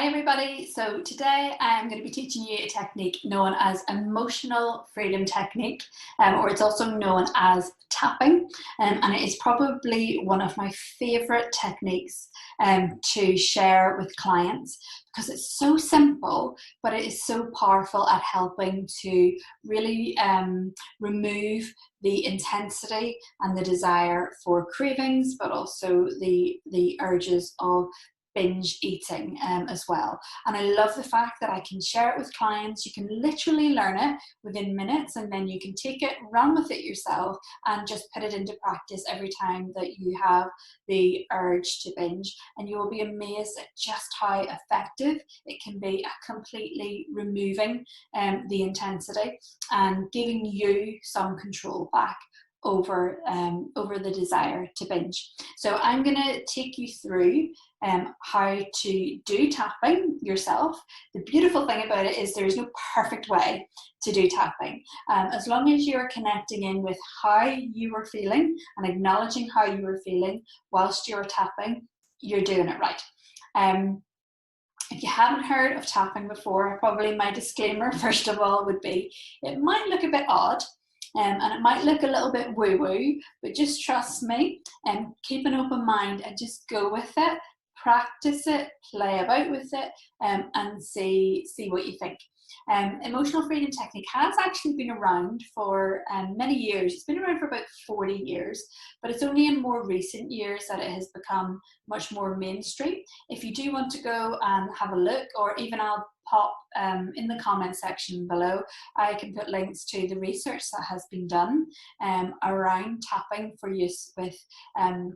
everybody. So today I'm going to be teaching you a technique known as emotional freedom technique, or it's also known as tapping, and it is probably one of my favorite techniques to share with clients because it's so simple, but it is so powerful at helping to really remove the intensity and the desire for cravings, but also the urges of binge eating as well. And I love the fact that I can share it with clients. You can literally learn it within minutes, and then you can take it, run with it yourself, and just put it into practice every time that you have the urge to binge. And you will be amazed at just how effective it can be at completely removing the intensity and giving you some control back over the desire to binge. So I'm going to take you through how to do tapping yourself. The beautiful thing about it is there is no perfect way to do tapping. As long as you're connecting in with how you are feeling and acknowledging how you are feeling whilst you're tapping, you're doing it right. If you haven't heard of tapping before, probably my disclaimer first of all would be it might look a bit odd. And it might look a little bit woo-woo, but just trust me and keep an open mind and just go with it, practice it, play about with it, and see what you think. Emotional freedom technique has actually been around for many years. It's been around for about 40 years, but it's only in more recent years that it has become much more mainstream. If you do want to go and have a look, or even I'll pop in the comment section below, I can put links to the research that has been done around tapping for use with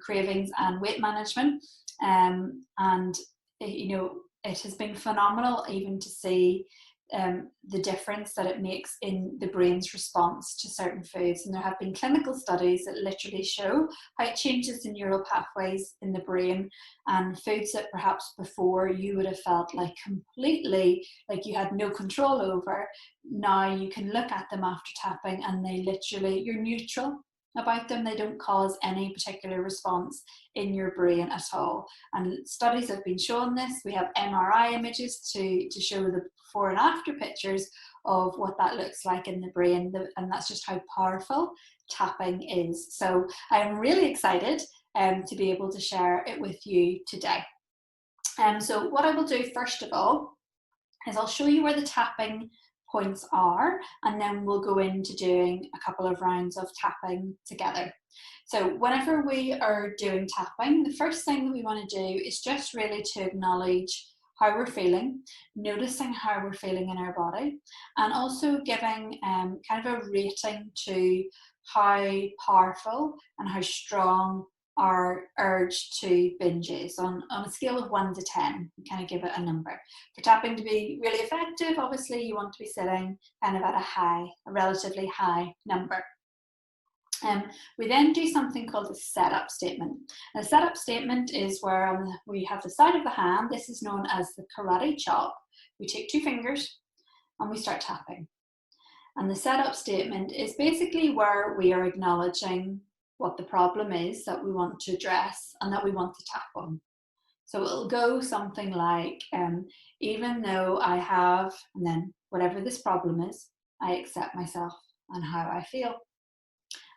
cravings and weight management. And it has been phenomenal even to see the difference that it makes in the brain's response to certain foods. And there have been clinical studies that literally show how it changes the neural pathways in the brain, and foods that perhaps before you would have felt like completely like you had no control over, now you can look at them after tapping and they literally, you're neutral about them. They don't cause any particular response in your brain at all. And studies have been showing this. We have MRI images to show the before and after pictures of what that looks like in the brain, and that's just how powerful tapping is. So I'm really excited to be able to share it with you today. So what I will do first of all is I'll show you where the tapping points are, and then we'll go into doing a couple of rounds of tapping together. So whenever we are doing tapping, the first thing that we want to do is just really to acknowledge how we're feeling, noticing how we're feeling in our body, and also giving kind of a rating to how powerful and how strong our urge to binge is on a scale of 1 to 10. You kind of give it a number. For tapping to be really effective, obviously you want to be sitting kind of at a relatively high number. We then do something called a setup statement. And a setup statement is where we have the side of the hand. This is known as the karate chop. We take 2 fingers and we start tapping. And the setup statement is basically where we are acknowledging what the problem is that we want to address and that we want to tap on. So it'll go something like, even though I have, and then whatever this problem is, I accept myself and how I feel.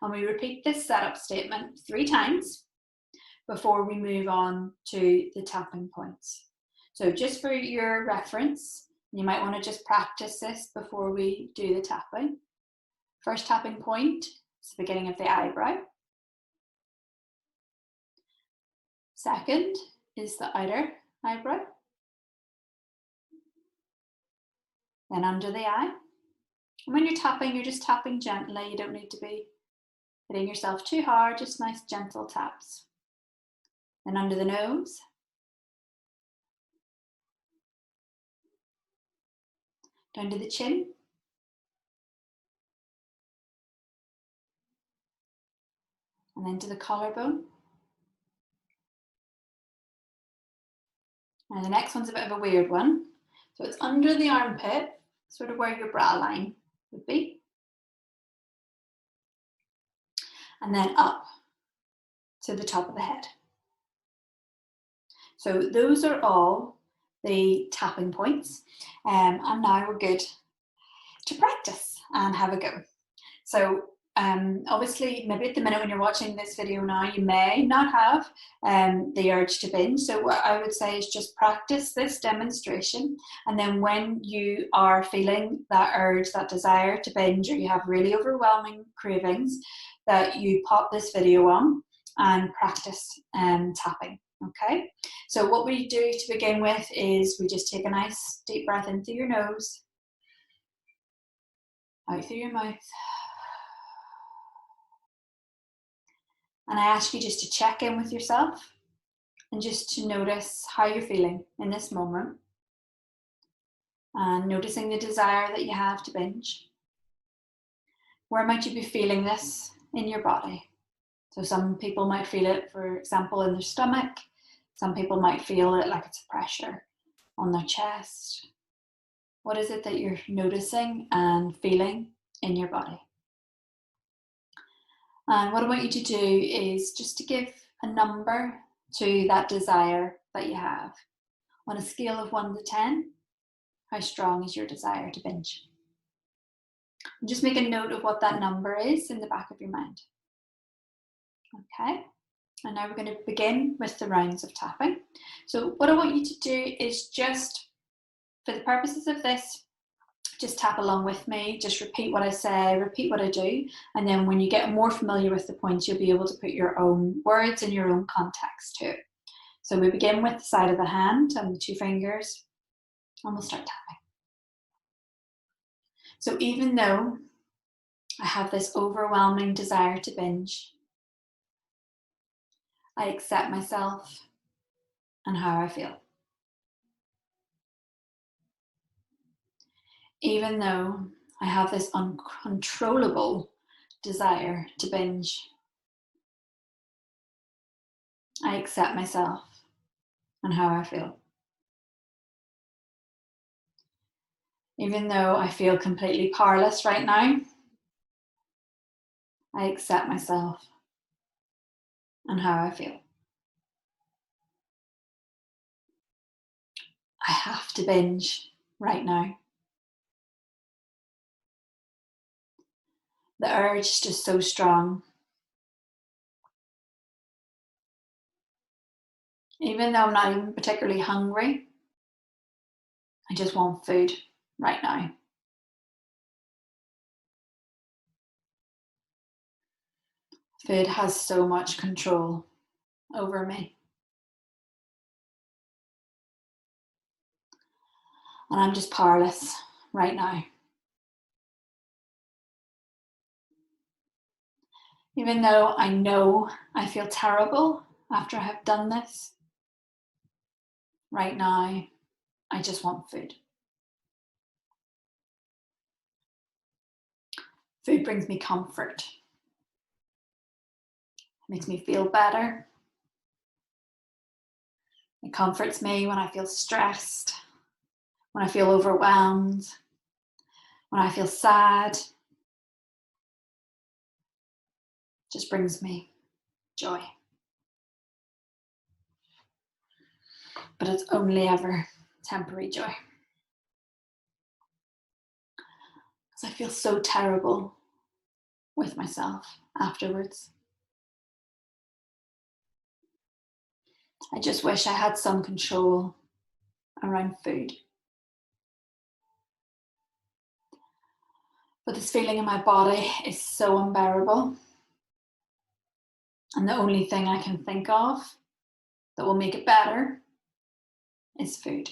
And we repeat this setup statement 3 times before we move on to the tapping points. So just for your reference, you might want to just practice this before we do the tapping. First tapping point is the beginning of the eyebrow. Second is the outer eyebrow. Then under the eye. And when you're tapping, you're just tapping gently. You don't need to be hitting yourself too hard, just nice gentle taps. Then under the nose. Down to the chin. And then to the collarbone. Now the next one's a bit of a weird one. So it's under the armpit, sort of where your brow line would be. And then up to the top of the head. So those are all the tapping points. And now we're good to practice and have a go. So obviously, maybe at the minute when you're watching this video now, you may not have the urge to binge. So what I would say is just practice this demonstration. And then when you are feeling that urge, that desire to binge, or you have really overwhelming cravings, that you pop this video on and practice tapping. Okay, so what we do to begin with is we just take a nice deep breath in through your nose, out through your mouth. And I ask you just to check in with yourself and just to notice how you're feeling in this moment. And noticing the desire that you have to binge. Where might you be feeling this in your body? So some people might feel it, for example, in their stomach. Some people might feel it like it's a pressure on their chest. What is it that you're noticing and feeling in your body? And what I want you to do is just to give a number to that desire that you have. On a scale of 1 to 10, how strong is your desire to binge? And just make a note of what that number is in the back of your mind. Okay, and now we're going to begin with the rounds of tapping. So what I want you to do is just, for the purposes of this, just tap along with me, just repeat what I say, repeat what I do, and then when you get more familiar with the points, you'll be able to put your own words and your own context to it. So we begin with the side of the hand and the 2 fingers, and we'll start tapping. So even though I have this overwhelming desire to binge, I accept myself and how I feel. Even though I have this uncontrollable desire to binge, I accept myself and how I feel. Even though I feel completely powerless right now, I accept myself and how I feel. I have to binge right now. The urge is just so strong. Even though I'm not even particularly hungry, I just want food right now. Food has so much control over me. And I'm just powerless right now. Even though I know I feel terrible after I have done this, right now, I just want food. Food brings me comfort. It makes me feel better. It comforts me when I feel stressed, when I feel overwhelmed, when I feel sad. It just brings me joy. But it's only ever temporary joy. Because I feel so terrible with myself afterwards. I just wish I had some control around food. But this feeling in my body is so unbearable. And the only thing I can think of that will make it better is food.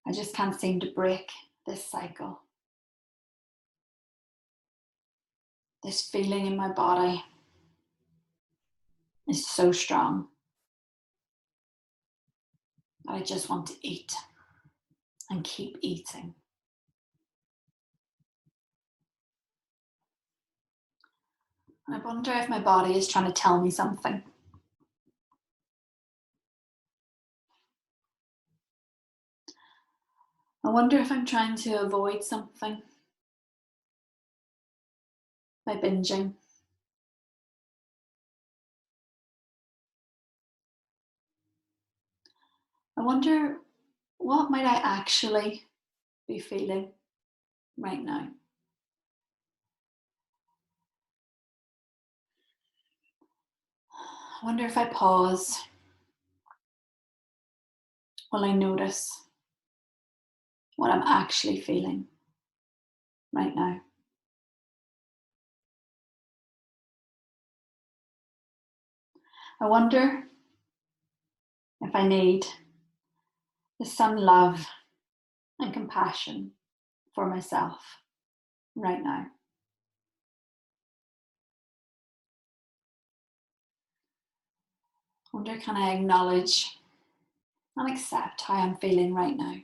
I just can't seem to break this cycle. This feeling in my body is so strong that I just want to eat and keep eating. I wonder if my body is trying to tell me something. I wonder if I'm trying to avoid something by binging. wonder, what might I actually be feeling right now? I wonder if I pause, will I notice what I'm actually feeling right now? I wonder if I need some love and compassion for myself right now. I wonder, can I acknowledge and accept how I'm feeling right now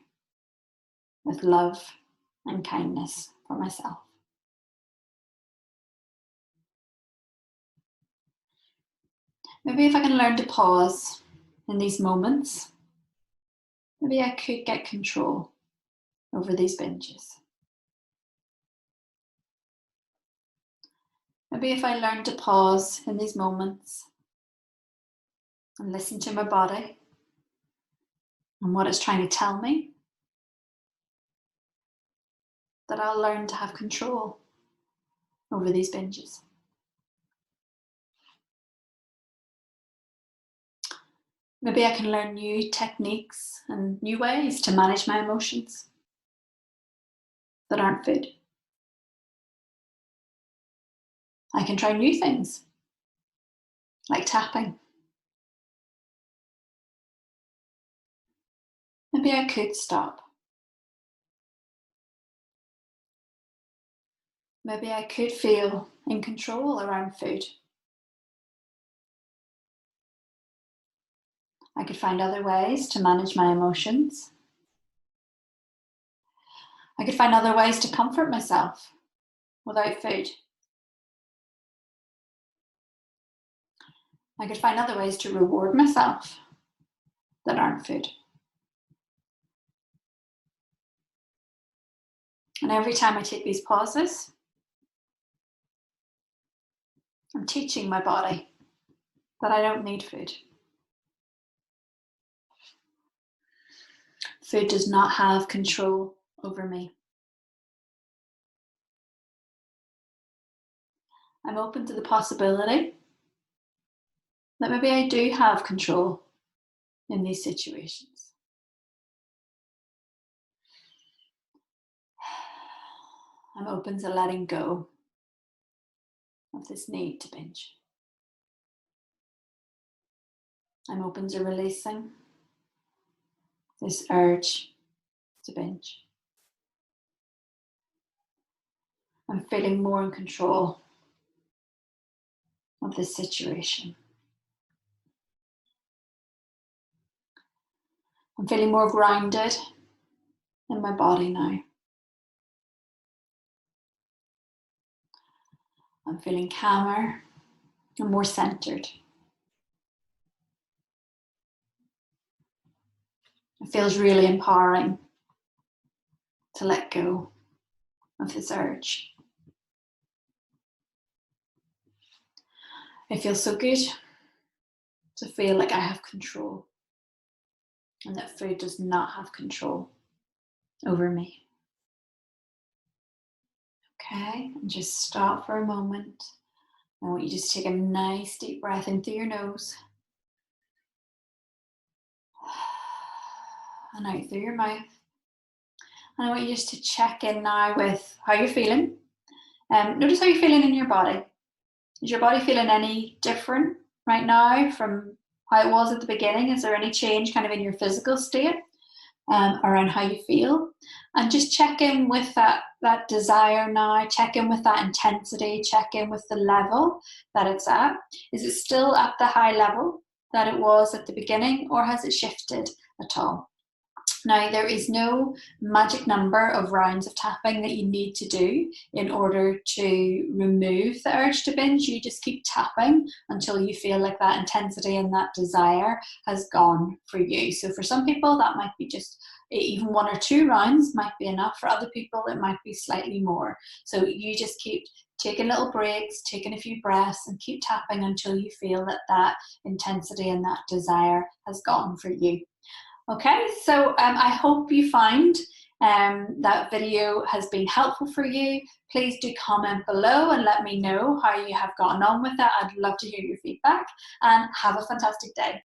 with love and kindness for myself? Maybe if I can learn to pause in these moments, maybe I could get control over these binges. Maybe if I learn to pause in these moments and listen to my body and what it's trying to tell me, that I'll learn to have control over these binges. Maybe I can learn new techniques and new ways to manage my emotions that aren't food. I can try new things, like tapping. Maybe I could stop. Maybe I could feel in control around food. I could find other ways to manage my emotions. I could find other ways to comfort myself without food. I could find other ways to reward myself that aren't food. And every time I take these pauses, I'm teaching my body that I don't need food. Food does not have control over me. I'm open to the possibility that maybe I do have control in these situations. I'm open to letting go of this need to binge. I'm open to releasing this urge to binge. I'm feeling more in control of this situation. I'm feeling more grounded in my body now. I'm feeling calmer and more centered. It feels really empowering to let go of this urge. It feels so good to feel like I have control and that food does not have control over me. Okay, and just stop for a moment. I want you to just take a nice deep breath in through your nose and out through your mouth. And I want you just to check in now with how you're feeling. Notice how you're feeling in your body. Is your body feeling any different right now from how it was at the beginning? Is there any change kind of in your physical state around how you feel? And just check in with that desire now, check in with that intensity, check in with the level that it's at. Is it still at the high level that it was at the beginning, or has it shifted at all? Now, there is no magic number of rounds of tapping that you need to do in order to remove the urge to binge. You just keep tapping until you feel like that intensity and that desire has gone for you. So for some people, that might be just even 1 or 2 rounds might be enough. For other people, it might be slightly more. So you just keep taking little breaks, taking a few breaths, and keep tapping until you feel that that intensity and that desire has gone for you. Okay, so I hope you find that video has been helpful for you. Please do comment below and let me know how you have gotten on with that. I'd love to hear your feedback, and have a fantastic day.